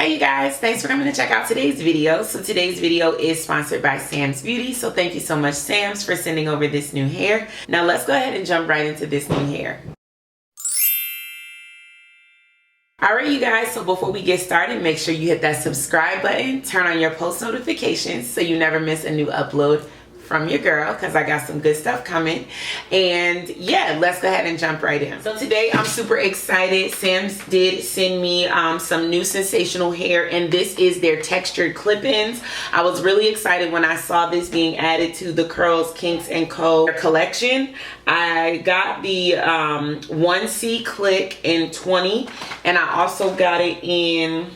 Hey you guys, thanks for coming to check out today's video. So today's video is sponsored by Sam's Beauty. So thank you so much, Sam's, for sending over this new hair. Now let's go ahead and jump right into this new hair. Alright you guys, so before we get started, make sure you hit that subscribe button, turn on your post notifications so you never miss a new upload from your girl, because I got some good stuff coming. And yeah, let's go ahead and jump right in. So today I'm super excited. Sam's did send me some new sensational hair, and this is their textured clip-ins. I was really excited when I saw this being added to the Curls Kinks & Co collection. I got the 1C click in 20, and I also got it in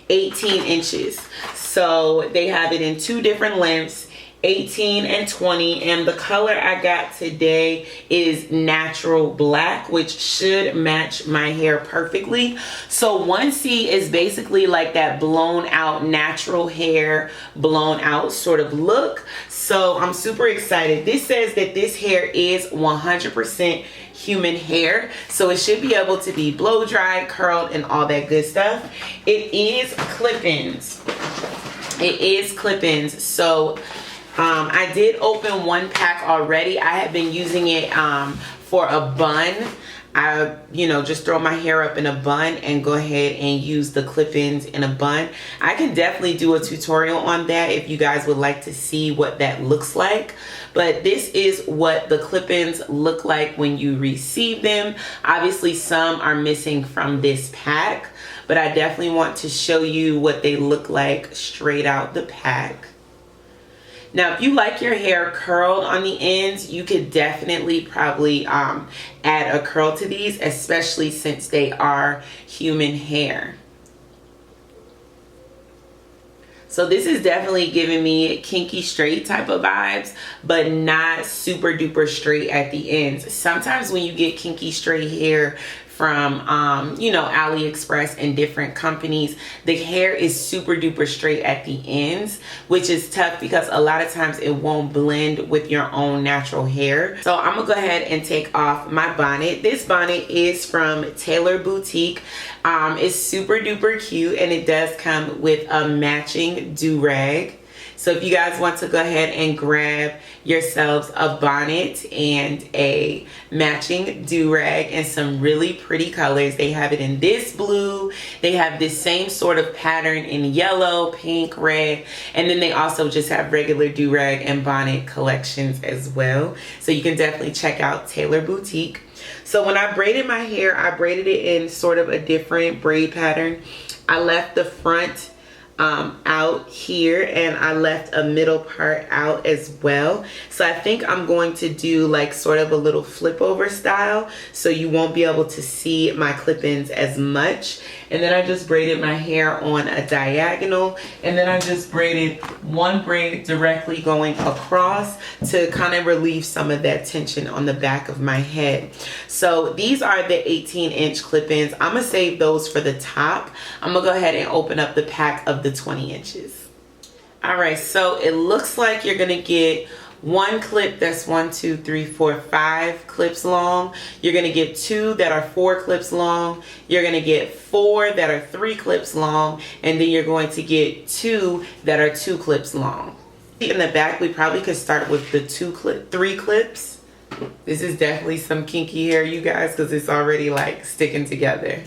18 inches. So they have it in two different lengths, 18 and 20, and the color I got today is natural black, which should match my hair perfectly. So 1C is basically like that blown out natural hair, blown out sort of look. So I'm super excited. This says that this hair is 100% human hair, so it should be able to be blow dried, curled, and all that good stuff. It is clip-ins. It is clip-ins. So I did open one pack already. I have been using it for a bun. I, just throw my hair up in a bun and go ahead and use the clip-ins in a bun. I can definitely do a tutorial on that if you guys would like to see what that looks like. But this is what the clip-ins look like when you receive them. Obviously, some are missing from this pack, but I definitely want to show you what they look like straight out the pack. Now, if you like your hair curled on the ends, you could definitely probably add a curl to these, especially since they are human hair. So this is definitely giving me kinky straight type of vibes, but not super duper straight at the ends. Sometimes when you get kinky straight hair from AliExpress and different companies, the hair is super duper straight at the ends, which is tough because a lot of times it won't blend with your own natural hair. So I'm gonna go ahead and take off my bonnet. This bonnet is from Taylor Boutique. It's super duper cute, and it does come with a matching do-rag. So if you guys want to go ahead and grab yourselves a bonnet and a matching do-rag and some really pretty colors. They have it in this blue. They have this same sort of pattern in yellow, pink, red. And then they also just have regular do-rag and bonnet collections as well. So you can definitely check out Taylor Boutique. So when I braided my hair, I braided it in sort of a different braid pattern. I left the front out here, and I left a middle part out as well. So I think I'm going to do like sort of a little flip over style, so you won't be able to see my clip-ins as much. And then I just braided my hair on a diagonal, and then I just braided one braid directly going across to kind of relieve some of that tension on the back of my head. So these are the 18-inch clip-ins. I'm gonna save those for the top. I'm gonna go ahead and open up the pack of the 20 inches. All right, so it looks like you're gonna get one clip that's 5 clips long. You're gonna get two that are 4 clips long. You're gonna get 4 that are 3 clips long, and then you're going to get 2 that are 2 clips long. In the back, we probably could start with the 3 clips. This is definitely some kinky hair, you guys, because it's already like sticking together.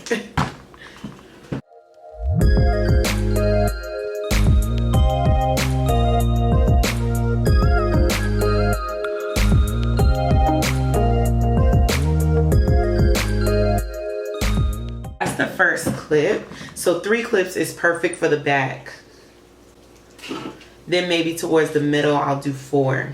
The first clip, so 3 clips is perfect for the back. Then maybe towards the middle I'll do 4.